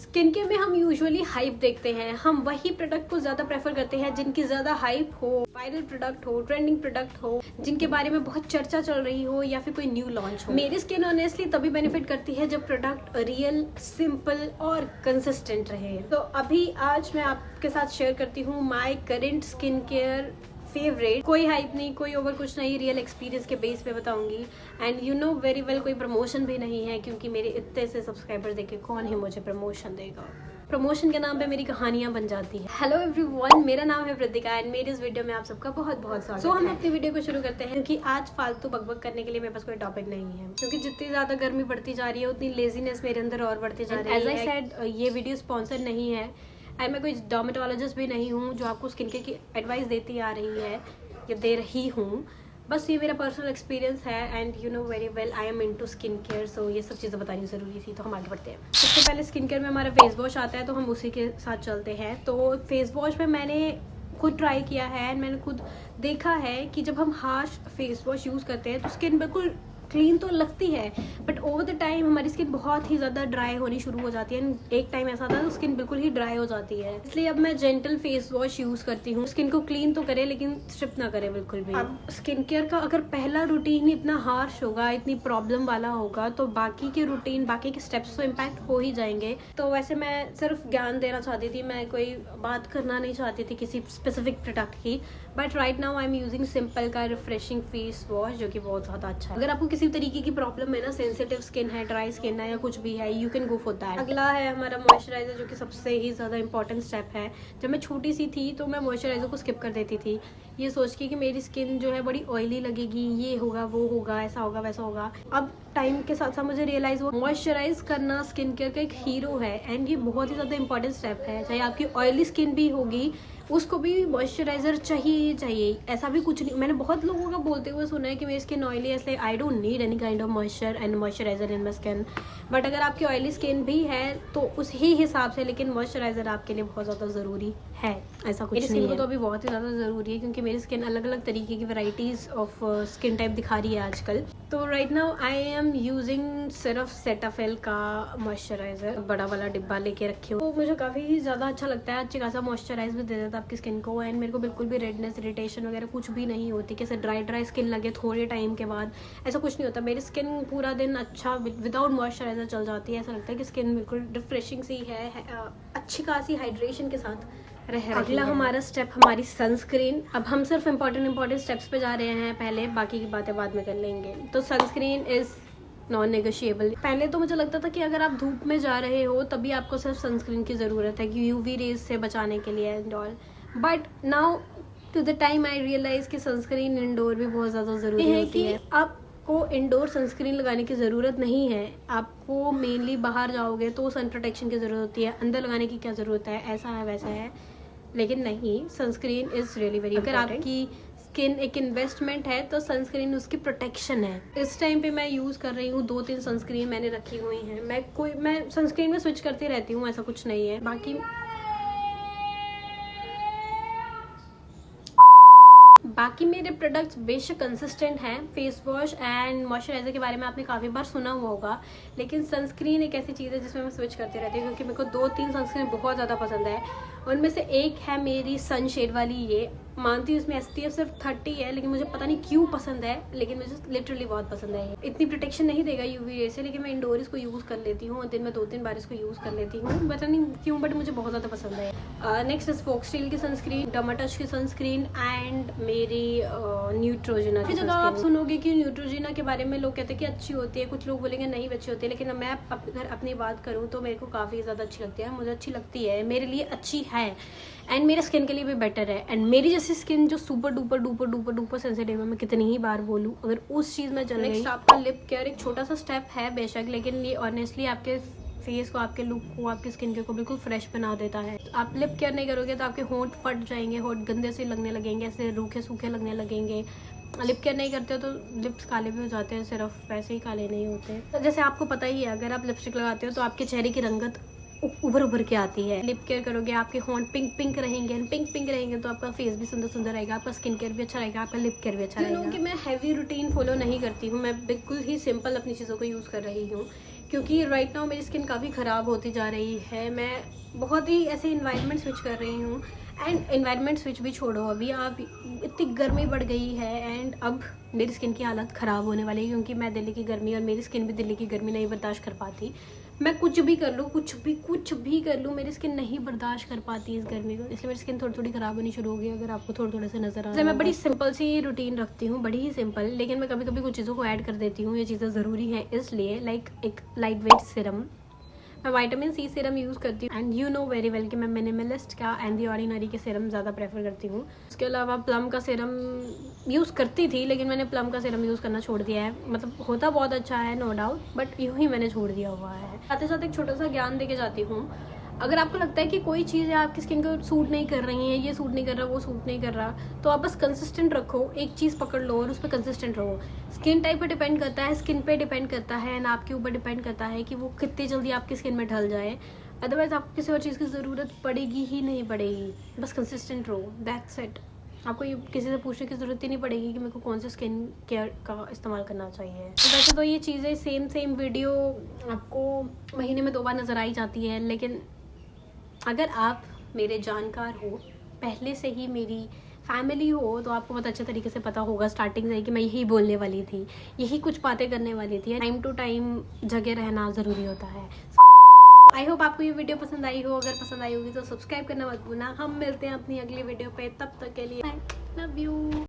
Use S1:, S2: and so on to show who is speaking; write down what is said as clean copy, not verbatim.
S1: Skin care में हम usually hype देखते हैं, हम वही प्रोडक्ट को ज्यादा प्रेफर करते हैं जिनकी ज्यादा हाइप हो, वायरल प्रोडक्ट हो, ट्रेंडिंग प्रोडक्ट हो, जिनके बारे में बहुत चर्चा चल रही हो या फिर कोई न्यू लॉन्च हो। मेरी स्किन ऑनेस्टली तभी बेनिफिट करती है जब प्रोडक्ट रियल, सिंपल और कंसिस्टेंट रहे। तो अभी आज मैं आपके साथ शेयर करती हूँ my current skin care favourite. कोई हाइप नहीं, कोई ओवर कुछ नहीं, रियल एक्सपीरियंस के बेस पे बताऊंगी। And you know very well कोई प्रमोशन भी नहीं है, क्योंकि मेरे इतने से सब्सक्राइबर देखे कौन है मुझे प्रमोशन देगा। प्रमोशन के नाम पे मेरी कहानियां बन जाती है। हेलो एवरीवन, मेरा नाम है प्रतीका एंड मेरे इस वीडियो में आप सबका बहुत बहुत स्वागत है। हम अपनी वीडियो को शुरू करते हैं, क्योंकि आज फालतू बकबक करने के लिए मेरे पास कोई टॉपिक नहीं है, क्योंकि जितनी ज्यादा गर्मी बढ़ती जा रही है उतनी लेजीनेस मेरे अंदर और बढ़ती जा रही है। एज आई सेड, ये वीडियो स्पॉन्सर नहीं है एंड मैं कोई डर्मेटोलॉजिस्ट भी नहीं हूँ जो आपको स्किन केयर की एडवाइस देती आ रही है या दे रही हूँ। बस ये मेरा पर्सनल एक्सपीरियंस है and you know very well I am into skin care, so ये सब चीज़ें बतानी ज़रूरी थी। तो हम आगे बढ़ते हैं। सबसे पहले स्किन केयर में हमारा फेस वॉश आता है, तो हम उसी के साथ चलते हैं। तो फेस वॉश में मैंने खुद ट्राई किया है एंड मैंने खुद देखा है कि जब हम हार्श फेस वॉश यूज़ करते हैं तो स्किन बिल्कुल क्लीन तो लगती है, बट ओवर द टाइम हमारी स्किन बहुत ही ज़्यादा ड्राई होनी शुरू हो जाती है। एक टाइम ऐसा था तो स्किन बिल्कुल ही ड्राई हो जाती है, इसलिए अब मैं जेंटल फेस वॉश यूज़ करती हूँ। स्किन को क्लीन तो करे लेकिन स्ट्रिप ना करे बिल्कुल भी। अब स्किन केयर का अगर पहला रूटीन इतना हार्श होगा, इतनी प्रॉब्लम वाला होगा, तो बाकी के रूटीन, बाकी के स्टेप्स तो इम्पैक्ट हो ही जाएंगे। तो वैसे मैं सिर्फ ज्ञान देना चाहती थी, मैं कोई बात करना नहीं चाहती थी किसी स्पेसिफिक प्रोडक्ट की। But right now I am using simple का रिफ्रेशिंग फेस वॉश, जो कि बहुत ज़्यादा अच्छा है। अगर आपको किसी तरीके की प्रॉब्लम है ना, सेंसिटिव स्किन है, ड्राई स्किन है या कुछ भी है, you can go for that. अगला है हमारा मॉइस्चराइजर, जो कि सबसे ही ज़्यादा इंपॉर्टेंट स्टेप है। जब मैं छोटी सी थी तो मैं मॉइस्चराइजर को स्किप कर देती थी, ये सोच के कि मेरी स्किन जो है बड़ी ऑयली लगेगी, ये होगा वो होगा, ऐसा होगा वैसा होगा। अब टाइम के साथ साथ मुझे रियलाइज हुआ मॉइस्चराइज करना स्किन केयर का एक हीरो है एंड ये बहुत ही ज़्यादा इंपॉर्टेंट स्टेप है। चाहे आपकी ऑयली स्किन भी होगी, उसको भी मॉइस्चराइजर चाहिए ही चाहिए। ऐसा भी कुछ नहीं, मैंने बहुत लोगों का बोलते हुए सुना है कि मेरी स्किन ऑयली है इसलिए I don't need any kind of moisture and moisturiser in my skin. But अगर आपकी ऑयली स्किन भी है तो उस ही हिसाब से, लेकिन मॉइस्चराइजर आपके लिए बहुत ज़्यादा ज़रूरी है, ऐसा कुछ नहीं है। मेरी स्किन को तो अभी बहुत ही ज़्यादा ज़रूरी है, क्योंकि मेरी स्किन अलग अलग तरीके की वैराइटीज़ ऑफ स्किन टाइप दिखा रही है आजकल। तो right now I am using सिर्फ सेटाफिल का मॉइस्चराइजर, बड़ा वाला डिब्बा लेके रखे हो। तो मुझे काफ़ी ज़्यादा अच्छा लगता है, अच्छी खासा मॉइस्चराइज भी दे देता है आपकी स्किन को एंड मेरे को बिल्कुल भी रेडनेस, इरिटेशन वगैरह कुछ भी नहीं होती, कैसे ड्राई स्किन लगे थोड़े टाइम के बाद, ऐसा कुछ नहीं होता। मेरी स्किन पूरा दिन अच्छा विदाउट मॉइस्चराइजर चल जाती है, ऐसा लगता है कि स्किन बिल्कुल रिफ्रेशिंग सी है, अच्छी खासी हाइड्रेशन के साथ रह। अगला हमारा स्टेप हमारी सनस्क्रीन। अब हम सिर्फ इंपॉर्टेंट स्टेप्स पे जा रहे हैं, पहले बाकी की बातें बाद में कर लेंगे। तो सनस्क्रीन इज नॉन नेगोशिएबल। पहले तो मुझे लगता था कि अगर आप धूप में जा रहे हो तभी आपको सिर्फ सनस्क्रीन की ज़रूरत है कि यूवी रेज से बचाने के लिए and all, but now to the time I realise कि सनस्क्रीन इंडोर भी बहुत ज़्यादा ज़रूरी होती है। आपको इंडोर सनस्क्रीन लगाने की ज़रूरत नहीं है, आपको मेनली बाहर जाओगे तो सन प्रोटेक्शन की ज़रूरत होती है, अंदर लगाने की क्या ज़रूरत है, ऐसा है वैसा है। लेकिन नहीं, sunscreen is really very important. अगर आपकी स्किन एक इन्वेस्टमेंट है तो सनस्क्रीन उसकी प्रोटेक्शन है। इस टाइम पे मैं यूज़ कर रही हूँ 2-3 सनस्क्रीन मैंने रखी हुई हैं। मैं सनस्क्रीन में स्विच करती रहती हूँ, ऐसा कुछ नहीं है। बाकी मेरे प्रोडक्ट्स बेशक कंसिस्टेंट हैं। फेस वॉश एंड मॉइस्चराइजर के बारे में आपने काफ़ी बार सुना हुआ होगा, लेकिन सनस्क्रीन एक ऐसी चीज़ है जिसमें मैं स्विच करती रहती हूँ, क्योंकि मेरे को 2-3 सनस्क्रीन बहुत ज़्यादा पसंद है। उनमें से एक है मेरी सनशेड वाली, ये मानती हूँ इसमें SPF सिर्फ 30 है, लेकिन मुझे पता नहीं क्यों पसंद है, लेकिन मुझे लिटरली बहुत पसंद है। इतनी प्रोटेक्शन नहीं देगा यूवी रे से, लेकिन मैं इंडोर इसको यूज़ कर लेती हूँ और दिन में 2-3 बार इसको यूज़ कर लेती हूँ, पता नहीं क्यों, बट मुझे बहुत ज़्यादा पसंद है। नेक्स्ट इज फोक्सटेल की सनस्क्रीन, डर्माटच की सनस्क्रीन एंड मेरी न्यूट्रोजिना की। जगह आप सुनोगे कि न्यूट्रोजिना के बारे में लोग कहते हैं कि अच्छी होती है, कुछ लोग बोलेंगे नहीं अच्छी होती है, लेकिन मैं अगर अपनी बात करूँ तो मेरे को काफ़ी ज़्यादा अच्छी लगती है, मुझे अच्छी लगती है, मेरे लिए अच्छी है एंड मेरे स्किन के लिए भी बेटर है। एंड मेरी जैसी स्किन जो सुपर डुपर सेंसिटिव है, मैं कितनी ही बार बोलूँ, अगर उस चीज़ में चल गई। नेक्स्ट आपका लिप केयर, एक छोटा सा स्टेप है बेशक, लेकिन ये ऑनेस्टली आपके फेस को, आपके लुक को, आपकी स्किन केयर को बिल्कुल फ्रेश बना देता है। तो आप लिप केयर नहीं करोगे तो आपके होंठ फट जाएंगे, होंठ गंदे से लगने लगेंगे, ऐसे रूखे सूखे लगने लगेंगे। लिप केयर नहीं करते हो तो लिप्स काले भी हो जाते हैं, सिर्फ वैसे ही काले नहीं होते। तो जैसे आपको पता ही है, अगर आप लिपस्टिक लगाते हो तो आपके चेहरे की रंगत उभर के आती है। लिप केयर करोगे आपके होंठ पिंक रहेंगे तो आपका फेस भी सुंदर रहेगा, आपका स्किन केयर भी अच्छा रहेगा, आपका लिप केयर भी अच्छा रहेगा। कि मैं हैवी रूटीन फॉलो नहीं करती हूँ, मैं बिल्कुल ही सिंपल अपनी चीज़ों को यूज़ कर रही हूँ, क्योंकि राइट नाउ मेरी स्किन काफ़ी ख़राब होती जा रही है। मैं बहुत ही ऐसे इन्वायरमेंट स्विच कर रही हूँ, एंड इन्वायरमेंट स्विच भी छोड़ो, अभी आप इतनी गर्मी बढ़ गई है एंड अब मेरी स्किन की हालत ख़राब होने वाली है, क्योंकि मैं दिल्ली की गर्मी और मेरी स्किन भी दिल्ली की गर्मी नहीं बर्दाश्त कर पाती। मैं कुछ भी कर लूँ, कुछ भी कर लूँ, मेरी स्किन नहीं बर्दाश्त कर पाती इस गर्मी को, इसलिए मेरी स्किन थोड़ी थोड़ी ख़राब होनी शुरू हो गई। अगर आपको थोड़े थोड़े से नज़र आ रहा है, मैं बड़ी सिंपल सी रूटीन रखती हूँ, बड़ी ही सिंपल, लेकिन मैं कभी कभी कुछ चीज़ों को ऐड कर देती हूँ। ये चीज़ें ज़रूरी हैं इसलिए, लाइक एक लाइट वेट सिरम, मैं विटामिन सी सीरम यूज़ करती हूँ, and you know very well कि मैं मिनिमलिस्ट का एंड दी ऑर्डिनरी के सीरम ज़्यादा प्रेफर करती हूँ। उसके अलावा प्लम का सीरम यूज़ करती थी, लेकिन मैंने प्लम का सीरम यूज़ करना छोड़ दिया है। मतलब होता बहुत अच्छा है, नो डाउट, बट यूँ ही मैंने छोड़ दिया हुआ है। साथ ही साथ एक छोटा सा ज्ञान दे के जाती हूँ। अगर आपको लगता है कि कोई चीज़ आपकी स्किन को सूट नहीं कर रही है, ये सूट नहीं कर रहा, वो सूट नहीं कर रहा, तो आप बस कंसिस्टेंट रखो, एक चीज़ पकड़ लो और उस पर कंसिस्टेंट रहो। स्किन टाइप पे डिपेंड करता है, स्किन पे डिपेंड करता है, एंड आपके ऊपर डिपेंड करता है कि वो कितनी जल्दी आपकी स्किन में ढल जाए। अदरवाइज आपको किसी और चीज़ की ज़रूरत पड़ेगी ही नहीं पड़ेगी, बस कंसिस्टेंट रहो, दैट्स इट। आपको ये किसी से पूछने की ज़रूरत ही नहीं पड़ेगी कि मेरे को कौन सा स्किन केयर का इस्तेमाल करना चाहिए। तो वैसे तो ये चीज़ें सेम वीडियो आपको महीने में 2 बार नज़र आई जाती है, लेकिन अगर आप मेरे जानकार हो, पहले से ही मेरी फैमिली हो, तो आपको बहुत अच्छे तरीके से पता होगा स्टार्टिंग से कि मैं यही बोलने वाली थी, यही कुछ बातें करने वाली थी। टाइम टू टाइम जगह रहना ज़रूरी होता है। आई होप आपको ये वीडियो पसंद आई हो। अगर पसंद आई होगी तो सब्सक्राइब करना मत भूलना। हम मिलते हैं अपनी अगली वीडियो पे, तब तक के लिए लव यू।